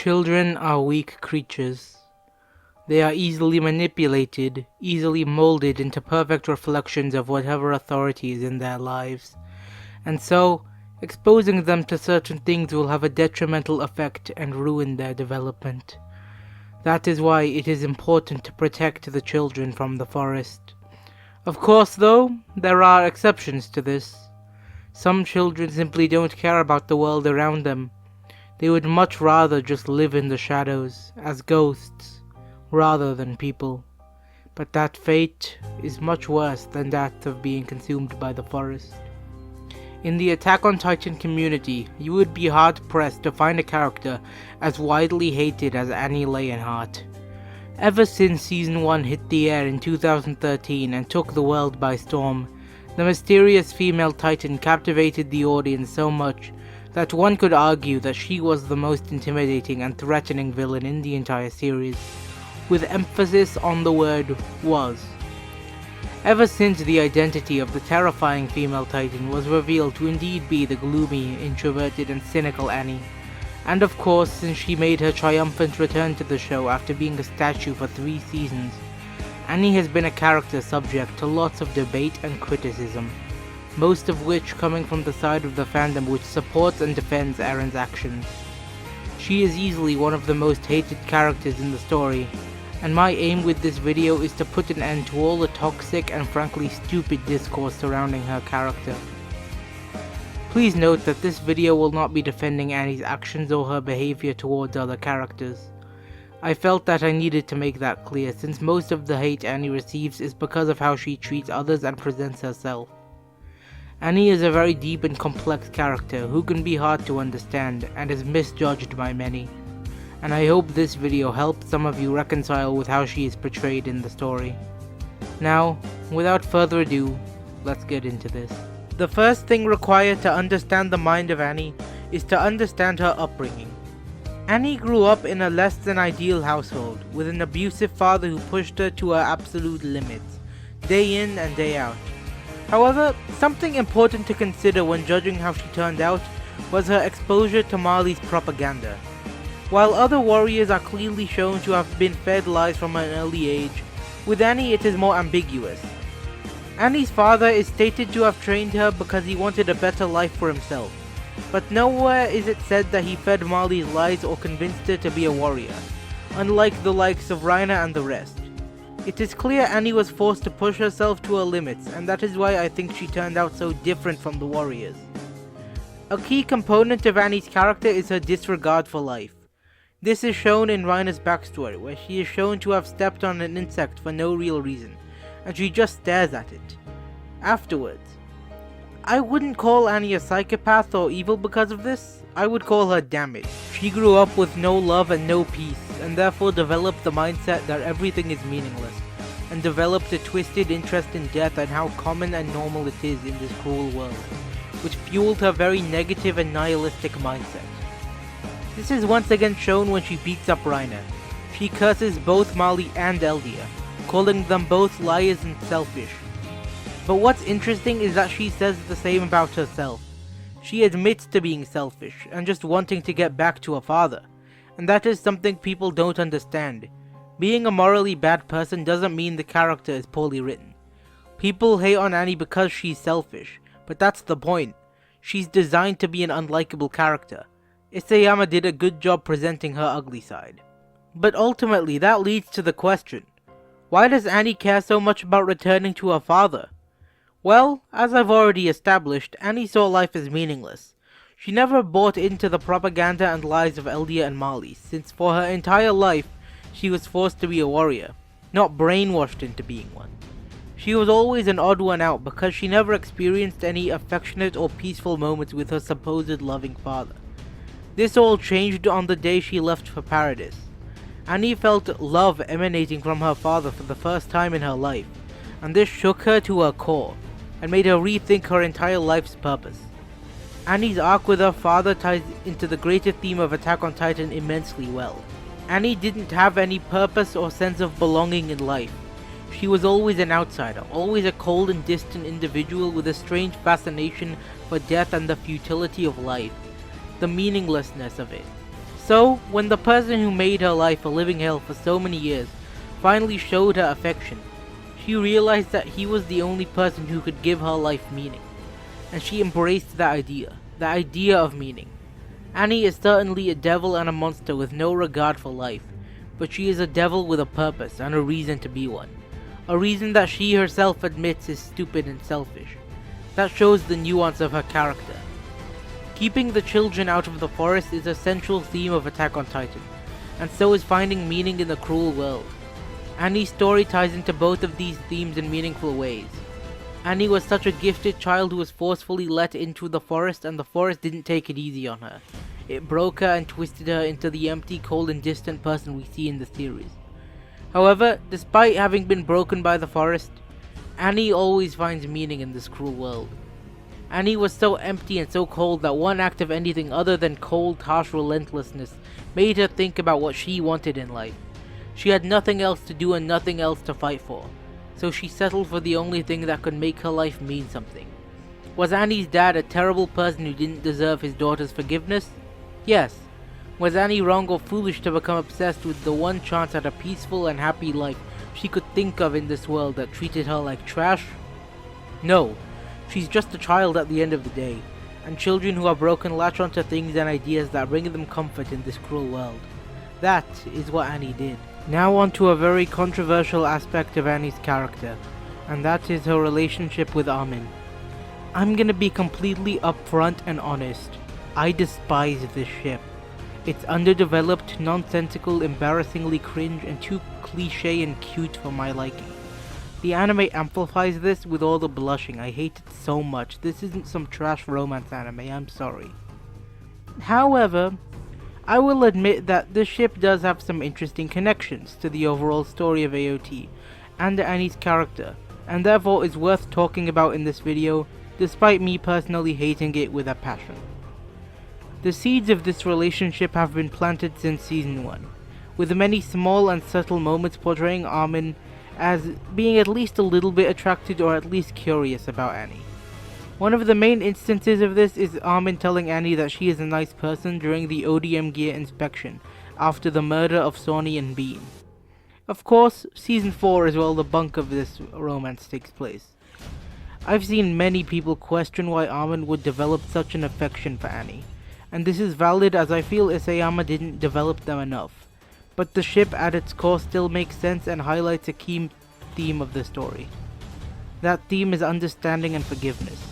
Children are weak creatures. They are easily manipulated, easily molded into perfect reflections of whatever authority is in their lives. And so, exposing them to certain things will have a detrimental effect and ruin their development. That is why it is important to protect the children from the forest. Of course though, there are exceptions to this. Some children simply don't care about the world around them. They would much rather just live in the shadows, as ghosts, rather than people. But that fate is much worse than that of being consumed by the forest. In the Attack on Titan community, you would be hard-pressed to find a character as widely hated as Annie Leonhart. Ever since Season 1 hit the air in 2013 and took the world by storm, the mysterious female Titan captivated the audience so much that one could argue that she was the most intimidating and threatening villain in the entire series, with emphasis on the word was. Ever since the identity of the terrifying female Titan was revealed to indeed be the gloomy, introverted and cynical Annie, and of course since she made her triumphant return to the show after being a statue for 3 seasons, Annie has been a character subject to lots of debate and criticism, most of which coming from the side of the fandom which supports and defends Eren's actions. She is easily one of the most hated characters in the story, and my aim with this video is to put an end to all the toxic and frankly stupid discourse surrounding her character. Please note that this video will not be defending Annie's actions or her behavior towards other characters. I felt that I needed to make that clear since most of the hate Annie receives is because of how she treats others and presents herself. Annie is a very deep and complex character who can be hard to understand and is misjudged by many, and I hope this video helps some of you reconcile with how she is portrayed in the story. Now, without further ado, let's get into this. The first thing required to understand the mind of Annie is to understand her upbringing. Annie grew up in a less than ideal household, with an abusive father who pushed her to her absolute limits, day in and day out. However, something important to consider when judging how she turned out was her exposure to Marley's propaganda. While other warriors are clearly shown to have been fed lies from an early age, with Annie it is more ambiguous. Annie's father is stated to have trained her because he wanted a better life for himself, but nowhere is it said that he fed Marley's lies or convinced her to be a warrior, unlike the likes of Reiner and the rest. It is clear Annie was forced to push herself to her limits, and that is why I think she turned out so different from the warriors. A key component of Annie's character is her disregard for life. This is shown in Reiner's backstory, where she is shown to have stepped on an insect for no real reason, and she just stares at it. Afterwards, I wouldn't call Annie a psychopath or evil because of this. I would call her damaged. She grew up with no love and no peace, and therefore developed the mindset that everything is meaningless, and developed a twisted interest in death and how common and normal it is in this cruel world, which fueled her very negative and nihilistic mindset. This is once again shown when she beats up Reiner. She curses both Marley and Eldia, calling them both liars and selfish. But what's interesting is that she says the same about herself. She admits to being selfish and just wanting to get back to her father, and that is something people don't understand. Being a morally bad person doesn't mean the character is poorly written. People hate on Annie because she's selfish, but that's the point. She's designed to be an unlikable character. Isayama did a good job presenting her ugly side. But ultimately that leads to the question, why does Annie care so much about returning to her father? Well, as I've already established, Annie saw life as meaningless. She never bought into the propaganda and lies of Eldia and Marley, since for her entire life, she was forced to be a warrior, not brainwashed into being one. She was always an odd one out because she never experienced any affectionate or peaceful moments with her supposed loving father. This all changed on the day she left for Paradise. Annie felt love emanating from her father for the first time in her life, and this shook her to her core, and made her rethink her entire life's purpose. Annie's arc with her father ties into the greater theme of Attack on Titan immensely well. Annie didn't have any purpose or sense of belonging in life. She was always an outsider, always a cold and distant individual with a strange fascination for death and the futility of life, the meaninglessness of it. So, when the person who made her life a living hell for so many years finally showed her affection, she realized that he was the only person who could give her life meaning, and she embraced that idea of meaning. Annie is certainly a devil and a monster with no regard for life, but she is a devil with a purpose and a reason to be one. A reason that she herself admits is stupid and selfish. That shows the nuance of her character. Keeping the children out of the forest is a central theme of Attack on Titan, and so is finding meaning in the cruel world. Annie's story ties into both of these themes in meaningful ways. Annie was such a gifted child who was forcefully let into the forest, and the forest didn't take it easy on her. It broke her and twisted her into the empty, cold and distant person we see in the series. However, despite having been broken by the forest, Annie always finds meaning in this cruel world. Annie was so empty and so cold that one act of anything other than cold, harsh relentlessness made her think about what she wanted in life. She had nothing else to do and nothing else to fight for, so she settled for the only thing that could make her life mean something. Was Annie's dad a terrible person who didn't deserve his daughter's forgiveness? Yes. Was Annie wrong or foolish to become obsessed with the one chance at a peaceful and happy life she could think of in this world that treated her like trash? No. She's just a child at the end of the day, and children who are broken latch onto things and ideas that bring them comfort in this cruel world. That is what Annie did. Now on to a very controversial aspect of Annie's character, and that is her relationship with Armin. I'm gonna be completely upfront and honest. I despise this ship. It's underdeveloped, nonsensical, embarrassingly cringe, and too cliche and cute for my liking. The anime amplifies this with all the blushing. I hate it so much. This isn't some trash romance anime, I'm sorry. However, I will admit that this ship does have some interesting connections to the overall story of AOT and Annie's character, and therefore is worth talking about in this video, despite me personally hating it with a passion. The seeds of this relationship have been planted since season 1, with many small and subtle moments portraying Armin as being at least a little bit attracted or at least curious about Annie. One of the main instances of this is Armin telling Annie that she is a nice person during the ODM gear inspection after the murder of Sonny and Bean. Of course, season 4 is where the bulk of this romance takes place. I've seen many people question why Armin would develop such an affection for Annie, and this is valid as I feel Isayama didn't develop them enough, but the ship at its core still makes sense and highlights a key theme of the story. That theme is understanding and forgiveness.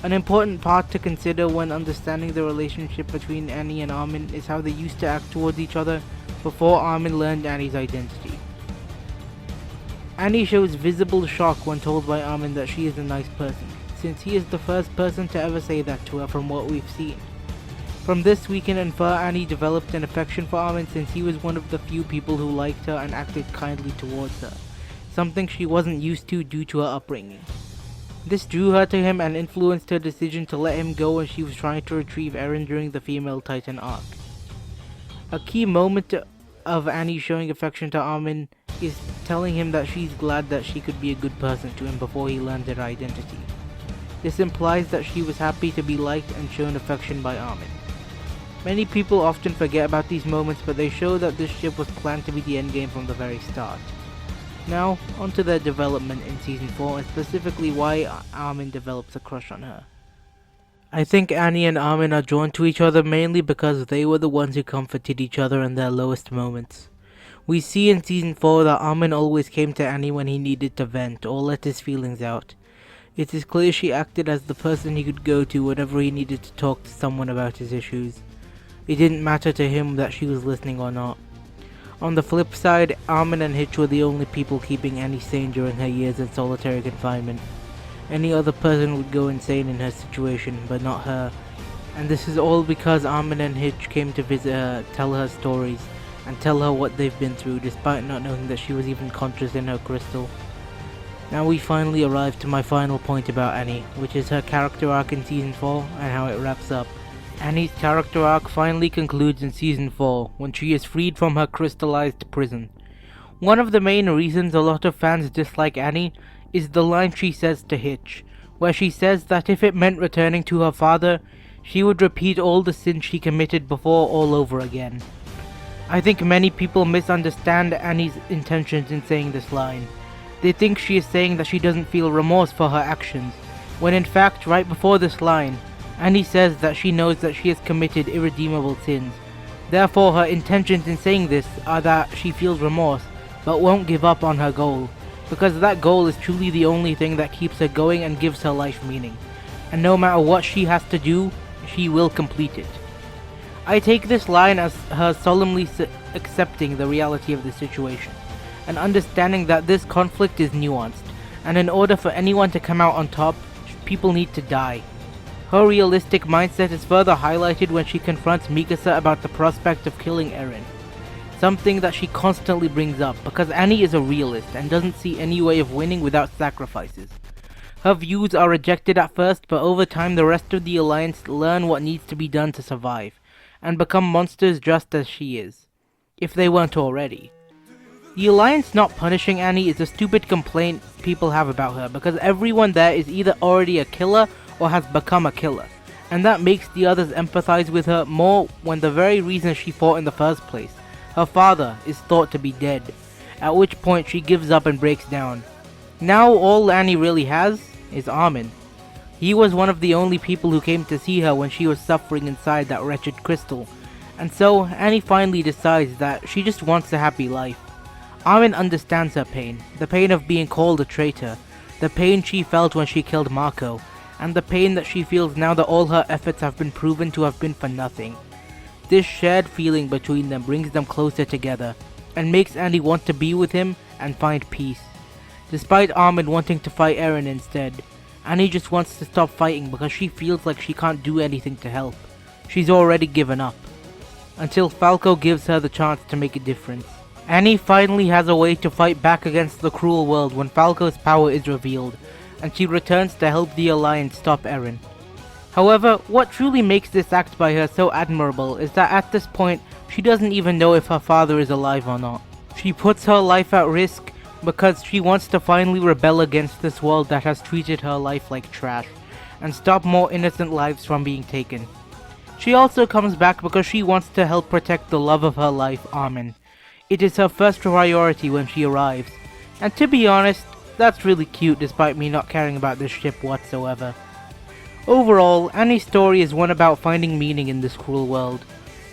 An important part to consider when understanding the relationship between Annie and Armin is how they used to act towards each other before Armin learned Annie's identity. Annie shows visible shock when told by Armin that she is a nice person, since he is the first person to ever say that to her from what we've seen. From this we can infer Annie developed an affection for Armin since he was one of the few people who liked her and acted kindly towards her, something she wasn't used to due to her upbringing. This drew her to him and influenced her decision to let him go when she was trying to retrieve Eren during the female Titan arc. A key moment of Annie showing affection to Armin is telling him that she's glad that she could be a good person to him before he learned her identity. This implies that she was happy to be liked and shown affection by Armin. Many people often forget about these moments, but they show that this ship was planned to be the endgame from the very start. Now, onto their development in season 4 and specifically why Armin develops a crush on her. I think Annie and Armin are drawn to each other mainly because they were the ones who comforted each other in their lowest moments. We see in season 4 that Armin always came to Annie when he needed to vent or let his feelings out. It is clear she acted as the person he could go to whenever he needed to talk to someone about his issues. It didn't matter to him that she was listening or not. On the flip side, Armin and Hitch were the only people keeping Annie sane during her years in solitary confinement. Any other person would go insane in her situation, but not her. And this is all because Armin and Hitch came to visit her, tell her stories, and tell her what they've been through despite not knowing that she was even conscious in her crystal. Now we finally arrive to my final point about Annie, which is her character arc in season 4 and how it wraps up. Annie's character arc finally concludes in season 4 when she is freed from her crystallized prison. One of the main reasons a lot of fans dislike Annie is the line she says to Hitch, where she says that if it meant returning to her father, she would repeat all the sins she committed before all over again. I think many people misunderstand Annie's intentions in saying this line. They think she is saying that she doesn't feel remorse for her actions, when in fact right before this line, Annie says that she knows that she has committed irredeemable sins. Therefore her intentions in saying this are that she feels remorse, but won't give up on her goal, because that goal is truly the only thing that keeps her going and gives her life meaning. And no matter what she has to do, she will complete it. I take this line as her solemnly accepting the reality of the situation, and understanding that this conflict is nuanced, and in order for anyone to come out on top, people need to die. Her realistic mindset is further highlighted when she confronts Mikasa about the prospect of killing Eren, something that she constantly brings up because Annie is a realist and doesn't see any way of winning without sacrifices. Her views are rejected at first, but over time the rest of the Alliance learn what needs to be done to survive, and become monsters just as she is, if they weren't already. The Alliance not punishing Annie is a stupid complaint people have about her, because everyone there is either already a killer or has become a killer, and that makes the others empathize with her more when the very reason she fought in the first place, her father, is thought to be dead, at which point she gives up and breaks down. Now all Annie really has is Armin. He was one of the only people who came to see her when she was suffering inside that wretched crystal, and so Annie finally decides that she just wants a happy life. Armin understands her pain, the pain of being called a traitor, the pain she felt when she killed Mako, and the pain that she feels now that all her efforts have been proven to have been for nothing. This shared feeling between them brings them closer together, and makes Annie want to be with him and find peace. Despite Armin wanting to fight Eren instead, Annie just wants to stop fighting because she feels like she can't do anything to help. She's already given up. Until Falco gives her the chance to make a difference. Annie finally has a way to fight back against the cruel world when Falco's power is revealed, and she returns to help the Alliance stop Eren. However, what truly makes this act by her so admirable is that at this point, she doesn't even know if her father is alive or not. She puts her life at risk because she wants to finally rebel against this world that has treated her life like trash, and stop more innocent lives from being taken. She also comes back because she wants to help protect the love of her life, Armin. It is her first priority when she arrives, and to be honest, that's really cute despite me not caring about this ship whatsoever. Overall, Annie's story is one about finding meaning in this cruel world.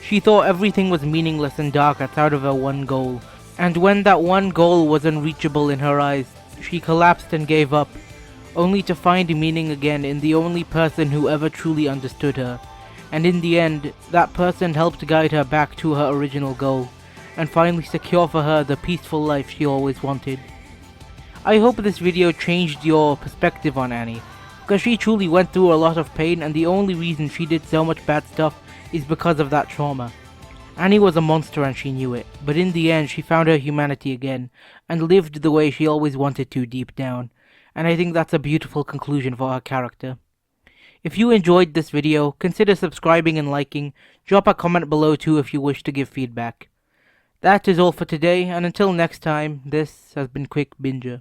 She thought everything was meaningless and dark outside of her one goal, and when that one goal was unreachable in her eyes, she collapsed and gave up, only to find meaning again in the only person who ever truly understood her, and in the end, that person helped guide her back to her original goal, and finally secure for her the peaceful life she always wanted. I hope this video changed your perspective on Annie, because she truly went through a lot of pain, and the only reason she did so much bad stuff is because of that trauma. Annie was a monster and she knew it, but in the end she found her humanity again, and lived the way she always wanted to deep down, and I think that's a beautiful conclusion for her character. If you enjoyed this video, consider subscribing and liking, drop a comment below too if you wish to give feedback. That is all for today, and until next time, this has been Quick Binger.